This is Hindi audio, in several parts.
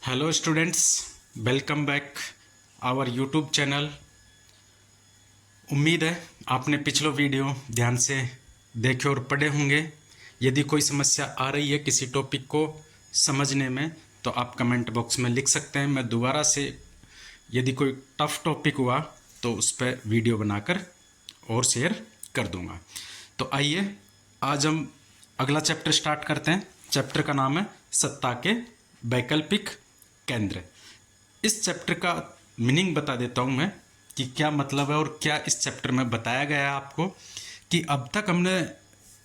Hello students, welcome back our YouTube channel. उम्मीद है आपने पिछलो वीडियो ध्यान से देखे और पढ़े होंगे। यदि कोई समस्या आ रही है किसी टॉपिक को समझने में तो आप कमेंट बॉक्स में लिख सकते हैं। मैं दोबारा से यदि कोई टफ टॉपिक हुआ तो उस पर वीडियो बनाकर और शेयर कर दूंगा। तो आइए आज हम अगला चैप्टर स्टार्ट करते हैं। चैप्टर का नाम है सत्ता के वैकल्पिक केंद्र। इस चैप्टर का मीनिंग बता देता हूं मैं कि क्या मतलब है और क्या इस चैप्टर में बताया गया है आपको। कि अब तक हमने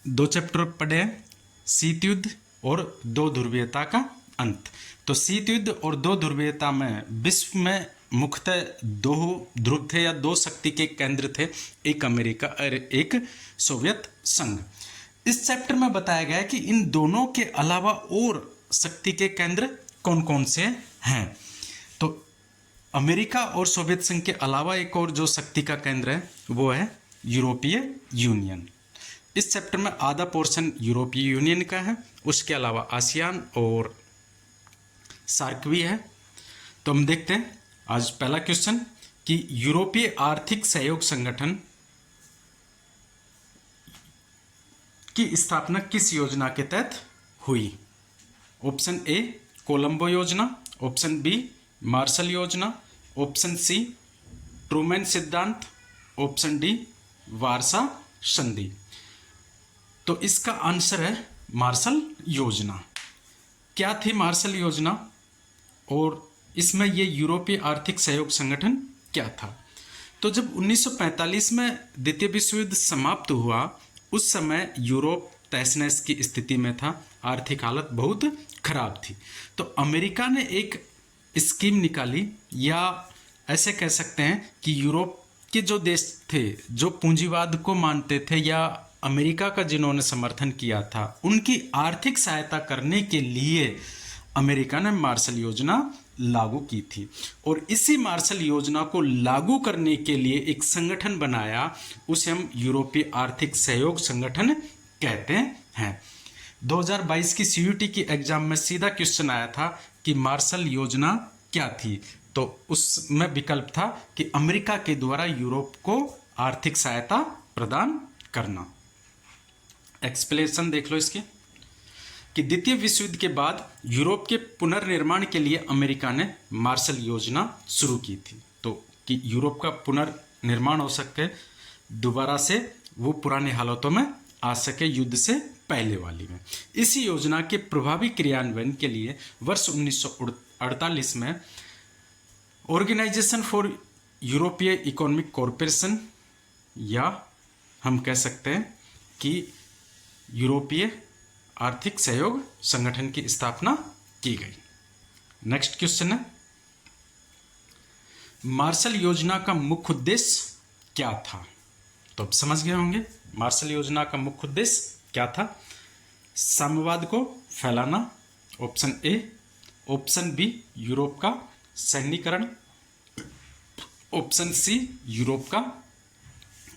दो चैप्टर पढ़े हैं, शीत युद्ध और दो ध्रुवीयता का अंत। तो शीत युद्ध और दो ध्रुवीयता में विश्व में मुख्यतः दो ध्रुव थे या दो शक्ति के केंद्र थे, एक अमेरिका और एक सोवियत संघ। इस चैप्टर में बताया गया है कि इन दोनों के अलावा और शक्ति के केंद्र कौन कौन से हैं। तो अमेरिका और सोवियत संघ के अलावा एक और जो शक्ति का केंद्र है वो है यूरोपीय यूनियन। इस चैप्टर में आधा पोर्शन यूरोपीय यूनियन का है, उसके अलावा आसियान और सार्क भी है। तो हम देखते हैं आज पहला क्वेश्चन कि यूरोपीय आर्थिक सहयोग संगठन की स्थापना किस योजना के तहत हुई। ऑप्शन ए कोलंबो योजना, ऑप्शन बी मार्शल योजना, ऑप्शन सी ट्रूमैन सिद्धांत, ऑप्शन डी वारसा संधि। तो इसका आंसर है मार्शल योजना। क्या थी मार्शल योजना और इसमें ये यूरोपीय आर्थिक सहयोग संगठन क्या था। तो जब 1945 में द्वितीय विश्व युद्ध समाप्त हुआ उस समय यूरोप तहस नहस की स्थिति में था, आर्थिक हालत बहुत खराब थी। तो अमेरिका ने एक स्कीम निकाली, या ऐसे कह सकते हैं कि यूरोप के जो देश थे जो पूंजीवाद को मानते थे या अमेरिका का जिन्होंने समर्थन किया था, उनकी आर्थिक सहायता करने के लिए अमेरिका ने मार्शल योजना लागू की थी। और इसी मार्शल योजना को लागू करने के लिए एक संगठन बनाया, उसे हम यूरोपीय आर्थिक सहयोग संगठन कहते हैं। 2022 की सीयूटी की एग्जाम में सीधा क्वेश्चन आया था कि मार्शल योजना क्या थी। तो उसमें विकल्प था कि अमेरिका के द्वारा यूरोप को आर्थिक सहायता प्रदान करना। एक्सप्लेनेशन देख लो इसके कि द्वितीय विश्व युद्ध के बाद यूरोप के पुनर्निर्माण के लिए अमेरिका ने मार्शल योजना शुरू की थी। तो कि यूरोप का पुनर्निर्माण हो सके, दोबारा से वो पुराने हालातों में आ सके युद्ध से पहले वाली में। इसी योजना के प्रभावी क्रियान्वयन के लिए वर्ष 1948 में ऑर्गेनाइजेशन फॉर यूरोपीय इकोनॉमिक कॉरपोरेशन, या हम कह सकते हैं कि यूरोपीय आर्थिक सहयोग संगठन की स्थापना की गई। नेक्स्ट क्वेश्चन है मार्शल योजना का मुख्य उद्देश्य क्या था। तो अब समझ गए होंगे मार्शल योजना का मुख्य उद्देश्य क्या था। साम्यवाद को फैलाना, option A, option B Europe का सैन्यीकरण, ऑप्शन सी यूरोप का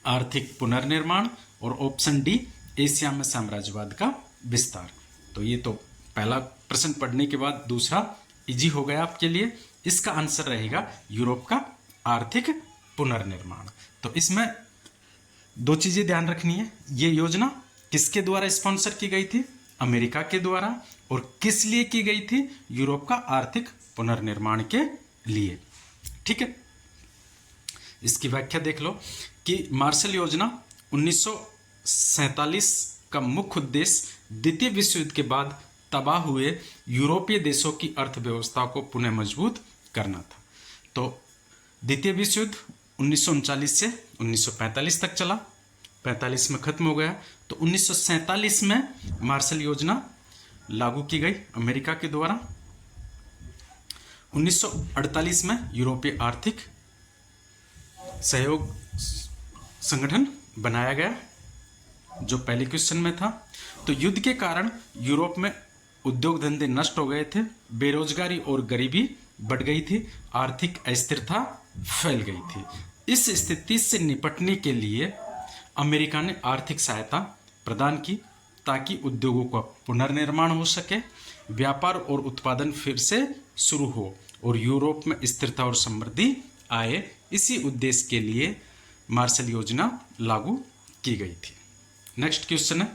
आर्थिक पुनर्निर्माण और ऑप्शन डी एशिया में साम्राज्यवाद का विस्तार। तो ये तो पहला प्रश्न पढ़ने के बाद दूसरा इजी हो गया आपके लिए। इसका आंसर रहेगा यूरोप का आर्थिक पुनर्निर्माण। तो इसमें दो चीजें ध्यान रखनी है, ये योजना किसके द्वारा स्पॉन्सर की गई थी, अमेरिका के द्वारा, और किस लिए की गई थी, यूरोप का आर्थिक पुनर्निर्माण के लिए। ठीक है, इसकी व्याख्या देख लो कि मार्शल योजना 1947 का मुख्य उद्देश्य द्वितीय विश्व युद्ध के बाद तबाह हुए यूरोपीय देशों की अर्थव्यवस्था को पुनः मजबूत करना था। तो द्वितीय विश्व युद्ध 1939 से 1945 तक चला, 45 में खत्म हो गया। तो 1947 में मार्शल योजना लागू की गई अमेरिका के द्वारा। 1948 में यूरोपीय आर्थिक सहयोग संगठन बनाया गया, जो पहले क्वेश्चन में था। तो युद्ध के कारण यूरोप में उद्योग धंधे नष्ट हो गए थे, बेरोजगारी और गरीबी बढ़ गई थी, आर्थिक अस्थिरता फैल गई थी। इस स्थिति से निपटने के लिए अमेरिका ने आर्थिक सहायता प्रदान की ताकि उद्योगों का पुनर्निर्माण हो सके, व्यापार और उत्पादन फिर से शुरू हो और यूरोप में स्थिरता और समृद्धि आए। इसी उद्देश्य के लिए मार्शल योजना लागू की गई थी। नेक्स्ट क्वेश्चन है,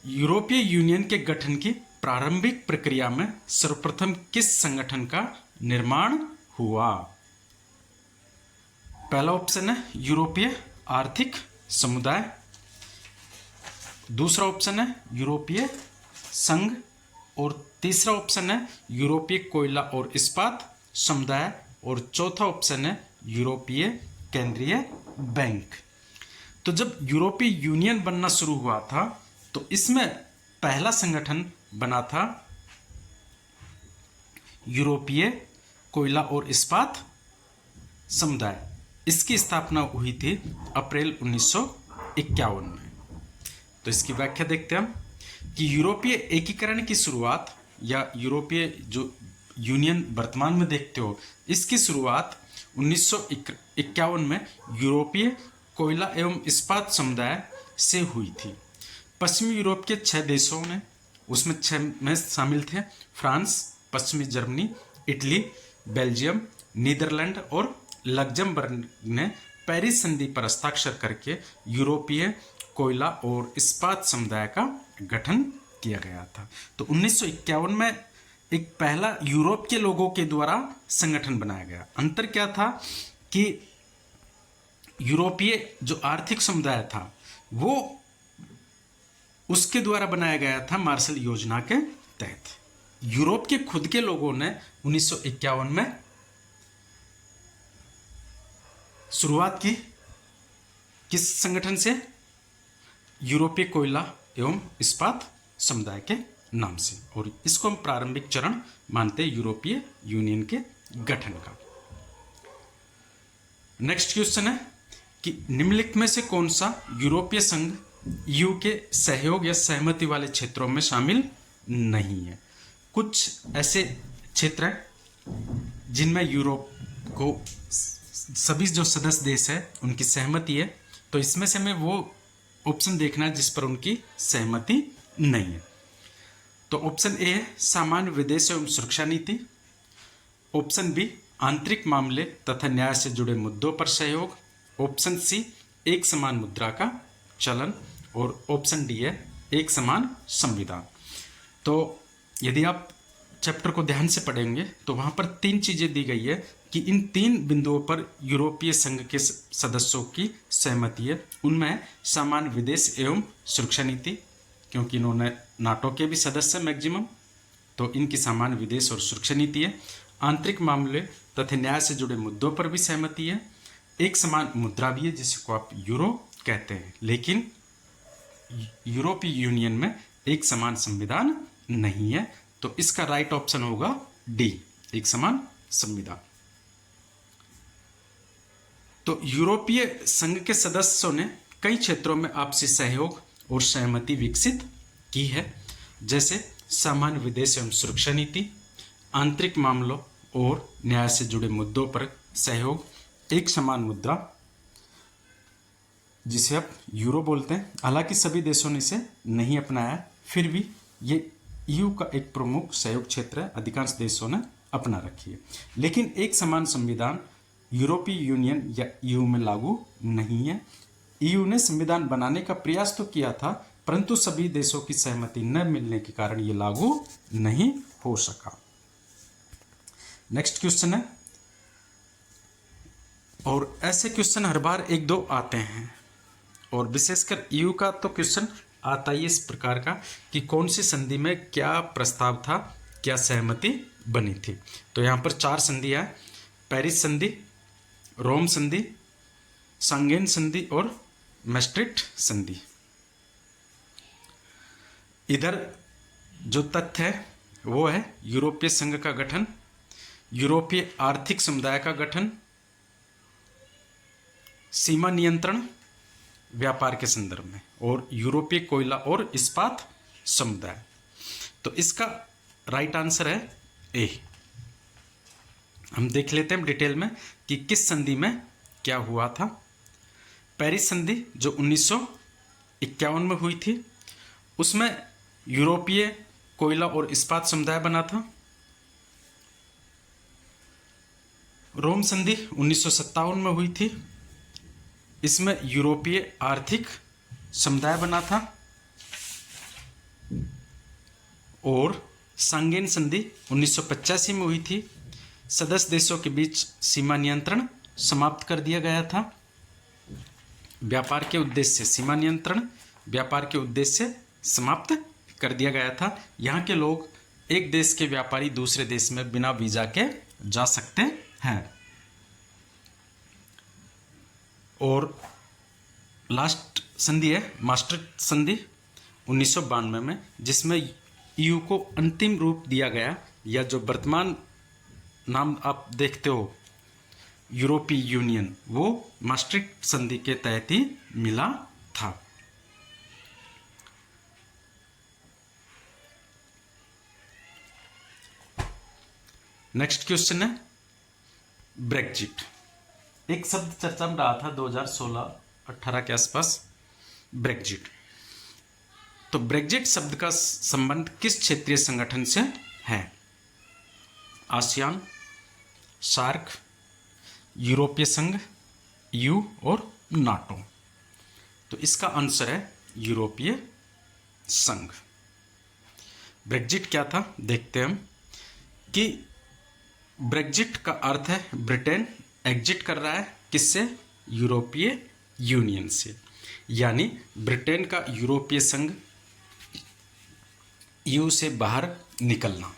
यूरोपीय यूनियन के गठन की प्रारंभिक प्रक्रिया में सर्वप्रथम किस संगठन का निर्माण हुआ? पहला ऑप्शन है यूरोपीय आर्थिक समुदाय, दूसरा ऑप्शन है यूरोपीय संघ और तीसरा ऑप्शन है यूरोपीय कोयला और इस्पात समुदाय और चौथा ऑप्शन है यूरोपीय केंद्रीय बैंक। तो जब यूरोपीय यूनियन बनना शुरू हुआ था तो इसमें पहला संगठन बना था यूरोपीय कोयला और इस्पात समुदाय। इसकी स्थापना हुई थी अप्रैल 1951 में। तो इसकी व्याख्या देखते हैं हम कि यूरोपीय एकीकरण की शुरुआत या यूरोपीय जो यूनियन वर्तमान में देखते हो, इसकी शुरुआत 1951 में यूरोपीय कोयला एवं इस्पात समुदाय से हुई थी। पश्चिमी यूरोप के 6 देशों ने, उसमें 6 में शामिल थे फ्रांस, पश्चिमी जर्मनी, इटली, बेल्जियम, नीदरलैंड और लग्जमबर्ग ने पेरिस संधि पर हस्ताक्षर करके यूरोपीय कोयला और इस्पात समुदाय का गठन किया गया था। तो 1951 में एक पहला यूरोप के लोगों के द्वारा संगठन बनाया गया। अंतर क्या था कि यूरोपीय जो आर्थिक समुदाय था वो उसके द्वारा बनाया गया था मार्शल योजना के तहत। यूरोप के खुद के लोगों ने 1951 में शुरुआत की किस संगठन से? यूरोपीय कोयला एवं इस्पात समुदाय के नाम से, और इसको हम प्रारंभिक चरण मानते हैं यूरोपीय यूनियन के गठन का। नेक्स्ट क्वेश्चन है कि निम्नलिखित में से कौन सा यूरोपीय संघ यू के सहयोग या सहमति वाले क्षेत्रों में शामिल नहीं है? कुछ ऐसे क्षेत्र हैं जिनमें यूरोप को सभी जो सदस्य देश है उनकी सहमति है, तो इसमें से हमें वो ऑप्शन देखना है जिस पर उनकी सहमति नहीं है। तो ऑप्शन ए है सामान्य विदेश एवं सुरक्षा नीति, ऑप्शन बी आंतरिक मामले तथा न्याय से जुड़े मुद्दों पर सहयोग, ऑप्शन सी एक समान मुद्रा का चलन और ऑप्शन डी है एक समान संविधान। तो यदि आप चैप्टर को ध्यान से पढ़ेंगे तो वहाँ पर 3 चीज़ें दी गई है कि इन 3 बिंदुओं पर यूरोपीय संघ के सदस्यों की सहमति है। उनमें सामान्य विदेश एवं सुरक्षा नीति, क्योंकि इन्होंने नाटो के भी सदस्य मैक्सिमम, तो इनकी सामान्य विदेश और सुरक्षा नीति है। आंतरिक मामले तथा न्याय से जुड़े मुद्दों पर भी सहमति है। एक समान मुद्रा भी है जिसको आप यूरो कहते हैं, लेकिन यूरोपीय यूनियन में एक समान संविधान नहीं है। तो इसका राइट ऑप्शन होगा डी, एक समान संविधान। तो यूरोपीय संघ के सदस्यों ने कई क्षेत्रों में आपसी सहयोग और सहमति विकसित की है, जैसे सामान्य विदेश एवं सुरक्षा नीति, आंतरिक मामलों और न्याय से जुड़े मुद्दों पर सहयोग, एक समान मुद्रा जिसे आप यूरो बोलते हैं। हालांकि सभी देशों ने इसे नहीं अपनाया, फिर भी ये ईयू का एक प्रमुख सहयोग क्षेत्र है, अधिकांश देशों ने अपना रखी है। लेकिन एक समान संविधान यूरोपीय यूनियन या ईयू में लागू नहीं है। ईयू ने संविधान बनाने का प्रयास तो किया था, परंतु सभी देशों की सहमति न मिलने के कारण ये लागू नहीं हो सका। नेक्स्ट क्वेश्चन है, और ऐसे क्वेश्चन हर बार 1-2 आते हैं, और विशेषकर ईयू का तो क्वेश्चन आता ही इस प्रकार का कि कौन सी संधि में क्या प्रस्ताव था, क्या सहमति बनी थी। तो यहाँ पर 4 संधियाँ हैं, पेरिस संधि, रोम संधि, सांगेन संधि और मैस्ट्रिक्ट संधि। इधर जो तथ्य है वो है यूरोपीय संघ का गठन, यूरोपीय आर्थिक समुदाय का गठन, सीमा नियंत्रण व्यापार के संदर्भ में, और यूरोपीय कोयला और इस्पात समुदाय। तो इसका राइट आंसर है ए। हम देख लेते हैं डिटेल में कि किस संधि में क्या हुआ था। पेरिस संधि जो 1951 में हुई थी, उसमें यूरोपीय कोयला और इस्पात समुदाय बना था। रोम संधि 1957 में हुई थी, इसमें यूरोपीय आर्थिक समुदाय बना था। और सांगेन संधि 1985 में हुई थी, सदस्य देशों के बीच सीमा नियंत्रण समाप्त कर दिया गया था। व्यापार के उद्देश्य से सीमा नियंत्रण व्यापार के उद्देश्य से समाप्त कर दिया गया था। यहाँ के लोग, एक देश के व्यापारी दूसरे देश में बिना वीजा के जा सकते हैं। और लास्ट संधि है maastricht संधि 1992 में, जिसमें ईयू को अंतिम रूप दिया गया, या जो वर्तमान नाम आप देखते हो यूरोपीय यूनियन, वो maastricht संधि के तहत ही मिला था। नेक्स्ट क्वेश्चन है ब्रेक्जिट। एक शब्द चर्चा में रहा था 2016-18 के आसपास, ब्रेक्जिट। तो ब्रेक्जिट शब्द का संबंध किस क्षेत्रीय संगठन से है? आसियान, सार्क, यूरोपीय संघ, यू और नाटो। तो इसका आंसर है यूरोपीय संघ। ब्रेक्जिट क्या था देखते हैं हम, कि ब्रेक्जिट का अर्थ है ब्रिटेन एग्जिट कर रहा है, किससे? यूरोपीय यूनियन से, यानी ब्रिटेन का यूरोपीय संघ ईयू से बाहर निकलना।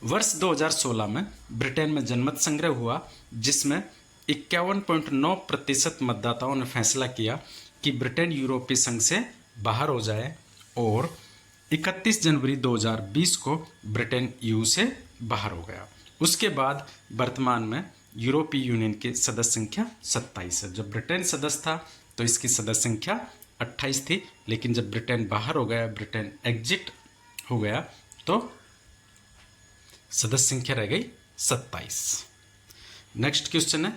वर्ष 2016 में ब्रिटेन में जनमत संग्रह हुआ, जिसमें 51.9% मतदाताओं ने फैसला किया कि ब्रिटेन यूरोपीय संघ से बाहर हो जाए, और 31 जनवरी 2020 को ब्रिटेन ईयू से बाहर हो गया। उसके बाद वर्तमान में यूरोपीय यूनियन की सदस्य संख्या 27 है। जब ब्रिटेन सदस्य था तो इसकी सदस्य संख्या 28 थी, लेकिन जब ब्रिटेन बाहर हो गया, ब्रिटेन एग्जिट हो गया, तो सदस्य संख्या रह गई 27। नेक्स्ट क्वेश्चन है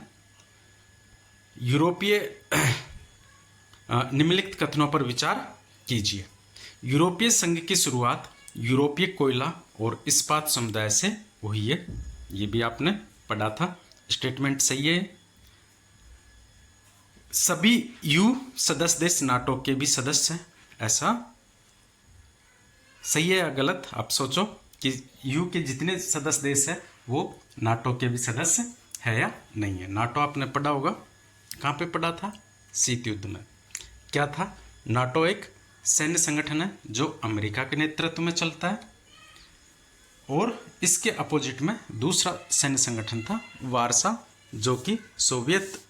यूरोपीय निम्नलिखित कथनों पर विचार कीजिए। यूरोपीय संघ की शुरुआत यूरोपीय कोयला और इस्पात समुदाय से हुई है, ये भी आपने पढ़ा था, स्टेटमेंट सही है। सभी यू सदस्य देश नाटो के भी सदस्य हैं, ऐसा सही है या गलत? आप सोचो कि यू के जितने सदस्य देश हैं वो नाटो के भी सदस्य है या नहीं है। नाटो आपने पढ़ा होगा, कहाँ पे पढ़ा था? शीत युद्ध में। क्या था? नाटो एक सैन्य संगठन है जो अमेरिका के नेतृत्व में चलता है, और इसके अपोजिट में दूसरा सैन्य संगठन था वारसा, जो कि सोवियत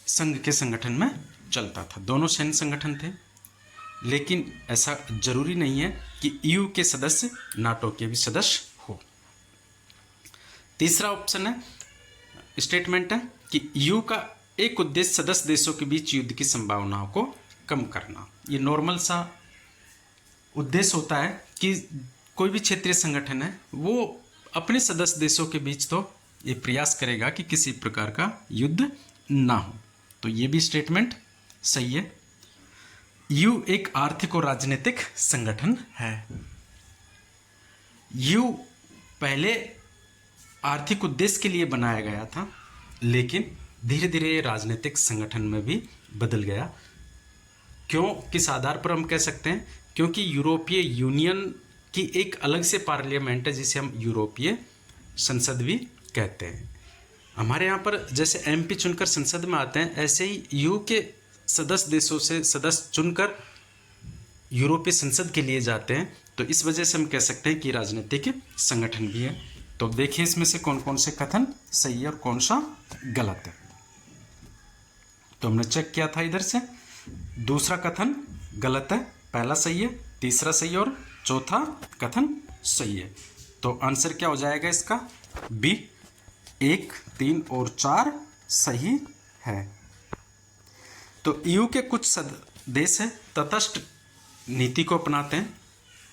संघ के संगठन में चलता था। दोनों सैन्य संगठन थे, लेकिन ऐसा जरूरी नहीं है कि ईयू के सदस्य नाटो के भी सदस्य हो। तीसरा ऑप्शन है, स्टेटमेंट है कि ईयू का एक उद्देश्य सदस्य देशों के बीच युद्ध की संभावनाओं को कम करना। ये नॉर्मल सा उद्देश्य होता है कि कोई भी क्षेत्रीय संगठन है वो अपने सदस्य देशों के बीच तो ये प्रयास करेगा कि किसी प्रकार का युद्ध ना हो। तो ये भी स्टेटमेंट सही है। यू एक आर्थिक और राजनीतिक संगठन है। यू पहले आर्थिक उद्देश्य के लिए बनाया गया था, लेकिन धीरे धीरे राजनीतिक संगठन में भी बदल गया। क्यों, किस आधार पर हम कह सकते हैं? क्योंकि यूरोपीय यूनियन की एक अलग से पार्लियामेंट है, जिसे हम यूरोपीय संसद भी कहते हैं। हमारे यहाँ पर जैसे एमपी चुनकर संसद में आते हैं, ऐसे ही यू के सदस्य देशों से सदस्य चुनकर यूरोपीय संसद के लिए जाते हैं। तो इस वजह से हम कह सकते हैं कि राजनीतिक संगठन भी है। तो देखिए इसमें से कौन कौन से कथन सही है और कौन सा गलत है। तो हमने चेक किया था इधर से, दूसरा कथन गलत है, पहला सही है, तीसरा सही है और चौथा कथन सही है। तो आंसर क्या हो जाएगा इसका? बी। 1, 3 और 4 सही है। तो ईयू के कुछ देश हैं तटस्थ नीति को अपनाते हैं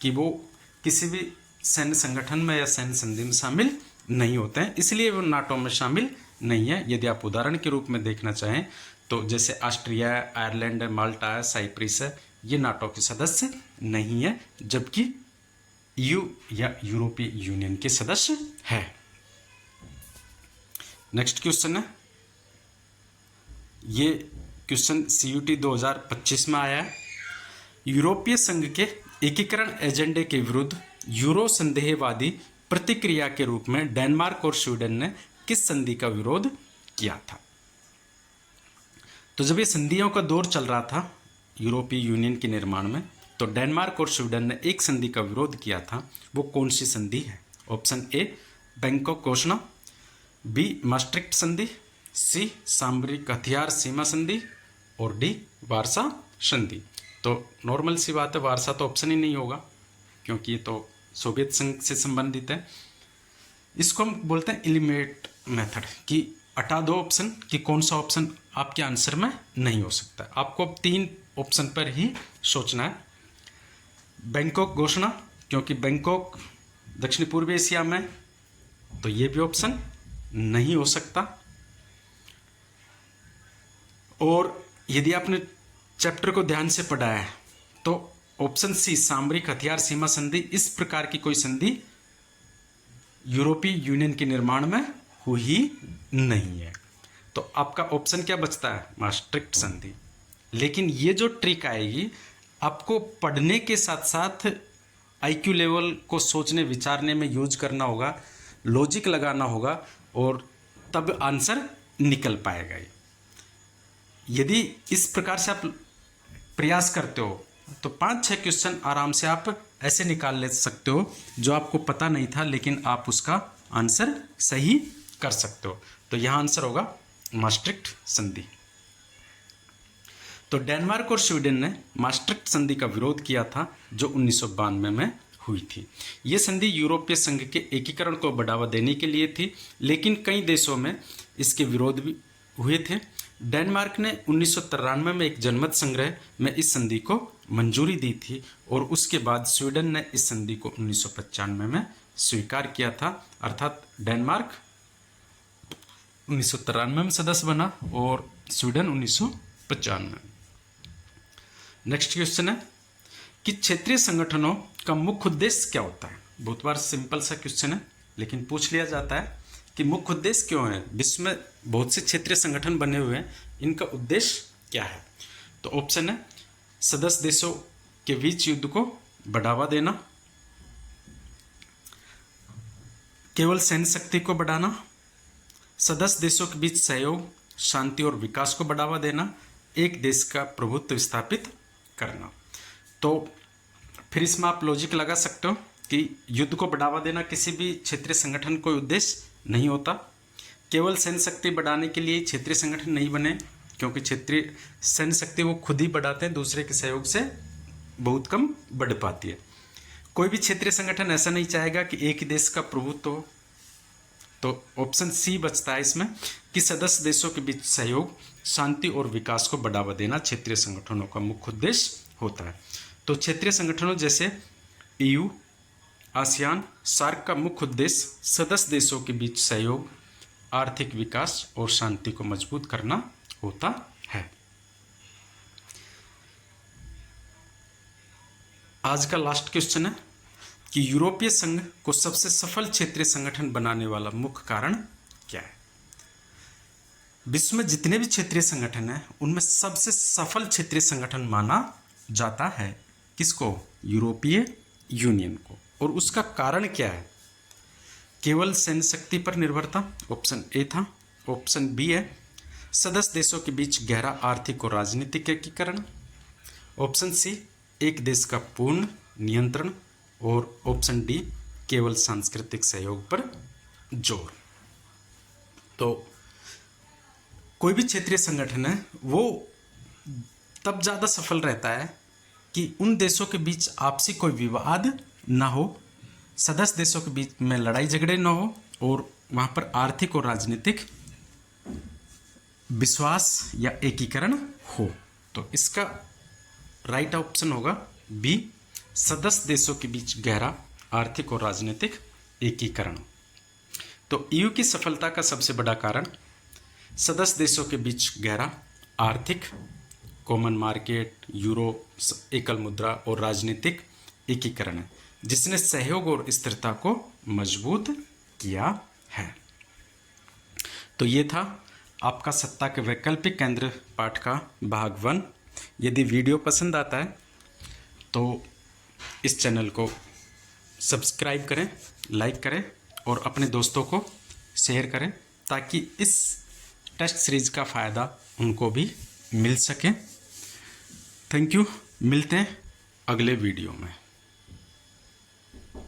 कि वो किसी भी सैन्य संगठन में या सैन्य संधि में शामिल नहीं होते हैं, इसलिए वो नाटो में शामिल नहीं है। यदि आप उदाहरण के रूप में देखना चाहें तो जैसे ऑस्ट्रिया, आयरलैंड, माल्टा, साइप्रिस है, ये नाटो के सदस्य नहीं है, जबकि EU या यूरोपीय यूनियन के सदस्य है। नेक्स्ट क्वेश्चन है, ये क्वेश्चन CUT 2025 में आया है। यूरोपीय संघ के एकीकरण एजेंडे के विरुद्ध यूरो संदेहवादी प्रतिक्रिया के रूप में डेनमार्क और स्वीडन ने किस संधि का विरोध किया था? तो जब ये संधियों का दौर चल रहा था यूरोपीय यूनियन के निर्माण में, तो डेनमार्क और स्वीडन ने एक संधि का विरोध किया था। वो कौन सी संधि है? ऑप्शन ए बैंकॉक घोषणा, बी maastricht संधि, सी सामरिक हथियार सीमा संधि और डी वार्सा संधि। तो नॉर्मल सी बात है, वार्सा तो ऑप्शन ही नहीं होगा क्योंकि ये तो सोवियत संघ से संबंधित है। इसको हम बोलते हैं एलिमिनेट मेथड, कि हटा दो ऑप्शन कि कौन सा ऑप्शन आपके आंसर में नहीं हो सकता। आपको अब 3 ऑप्शन पर ही सोचना है। बैंकॉक घोषणा, क्योंकि बैंकॉक दक्षिण पूर्व एशिया में, तो ये भी ऑप्शन नहीं हो सकता। और यदि आपने चैप्टर को ध्यान से पढ़ा है तो ऑप्शन सी सामरिक हथियार सीमा संधि, इस प्रकार की कोई संधि यूरोपीय यूनियन के निर्माण में हुई नहीं है। तो आपका ऑप्शन क्या बचता है? maastricht संधि। लेकिन ये जो ट्रिक आएगी, आपको पढ़ने के साथ साथ IQ लेवल को सोचने विचारने में यूज करना होगा, लॉजिक लगाना होगा, और तब आंसर निकल पाएगा। यदि इस प्रकार से आप प्रयास करते हो तो 5-6 क्वेश्चन आराम से आप ऐसे निकाल ले सकते हो जो आपको पता नहीं था, लेकिन आप उसका आंसर सही कर सकते हो। तो यहाँ आंसर होगा maastricht संधि। तो डेनमार्क और स्वीडन ने maastricht संधि का विरोध किया था जो 1992 में हुई थी। ये संधि यूरोपीय संघ के एकीकरण को बढ़ावा देने के लिए थी, लेकिन कई देशों में इसके विरोध भी हुए थे। डेनमार्क ने 1993 में एक जनमत संग्रह में इस संधि को मंजूरी दी थी, और उसके बाद स्वीडन ने इस संधि को 1995 में स्वीकार किया था। अर्थात डेनमार्क 1993 में सदस्य बना और स्वीडन 1995 में। नेक्स्ट क्वेश्चन है कि क्षेत्रीय संगठनों का मुख्य उद्देश्य क्या होता है? बहुत बार सिंपल सा क्वेश्चन है, लेकिन पूछ लिया जाता है कि मुख्य उद्देश्य क्यों है? विश्व में बहुत से क्षेत्रीय संगठन बने हुए हैं, इनका उद्देश्य क्या है? तो ऑप्शन है सदस्य देशों के बीच युद्ध को बढ़ावा देना, केवल सैन्य शक्ति को बढ़ाना, सदस्य देशों के बीच सहयोग, शांति और विकास को बढ़ावा देना, एक देश का प्रभुत्व स्थापित करना। तो फिर इसमें आप लॉजिक लगा सकते हो कि युद्ध को बढ़ावा देना किसी भी क्षेत्रीय संगठन का उद्देश्य नहीं होता। केवल सैन्य शक्ति बढ़ाने के लिए क्षेत्रीय संगठन नहीं बने, क्योंकि क्षेत्रीय सैन्य शक्ति वो खुद ही बढ़ाते हैं, दूसरे के सहयोग से बहुत कम बढ़ पाती है। कोई भी क्षेत्रीय संगठन ऐसा नहीं चाहेगा कि एक ही देश का प्रभुत्व हो। तो ऑप्शन सी बचता है इसमें कि सदस्य देशों के बीच सहयोग, शांति और विकास को बढ़ावा देना क्षेत्रीय संगठनों का मुख्य उद्देश्य होता है। तो क्षेत्रीय संगठनों जैसे EU, आसियान, सार्क का मुख्य उद्देश्य सदस्य देशों के बीच सहयोग, आर्थिक विकास और शांति को मजबूत करना होता है। आज का लास्ट क्वेश्चन है कि यूरोपीय संघ को सबसे सफल क्षेत्रीय संगठन बनाने वाला मुख्य कारण क्या है? विश्व में जितने भी क्षेत्रीय संगठन हैं उनमें सबसे सफल क्षेत्रीय संगठन माना जाता है किसको? यूरोपीय यूनियन को। और उसका कारण क्या है? केवल सैन्य शक्ति पर निर्भरता, ऑप्शन ए था। ऑप्शन बी है सदस्य देशों के बीच गहरा आर्थिक और राजनीतिक एकीकरण। ऑप्शन सी एक देश का पूर्ण नियंत्रण। और ऑप्शन डी केवल सांस्कृतिक सहयोग पर जोर। तो कोई भी क्षेत्रीय संगठन है वो तब ज़्यादा सफल रहता है कि उन देशों के बीच आपसी कोई विवाद ना हो, सदस्य देशों के बीच में लड़ाई झगड़े ना हो, और वहाँ पर आर्थिक और राजनीतिक विश्वास या एकीकरण हो। तो इसका राइट ऑप्शन होगा बी, सदस्य देशों के बीच गहरा आर्थिक और राजनीतिक एकीकरण। तो EU की सफलता का सबसे बड़ा कारण सदस्य देशों के बीच गहरा आर्थिक, कॉमन मार्केट, यूरो, एकल मुद्रा और राजनीतिक एकीकरण है जिसने सहयोग और स्थिरता को मजबूत किया है। तो ये था आपका सत्ता के वैकल्पिक केंद्र पाठ का भाग 1। यदि वीडियो पसंद आता है तो इस चैनल को सब्सक्राइब करें, लाइक करें और अपने दोस्तों को शेयर करें ताकि इस टेस्ट सीरीज़ का फ़ायदा उनको भी मिल सके। थैंक यू, मिलते हैं अगले वीडियो में।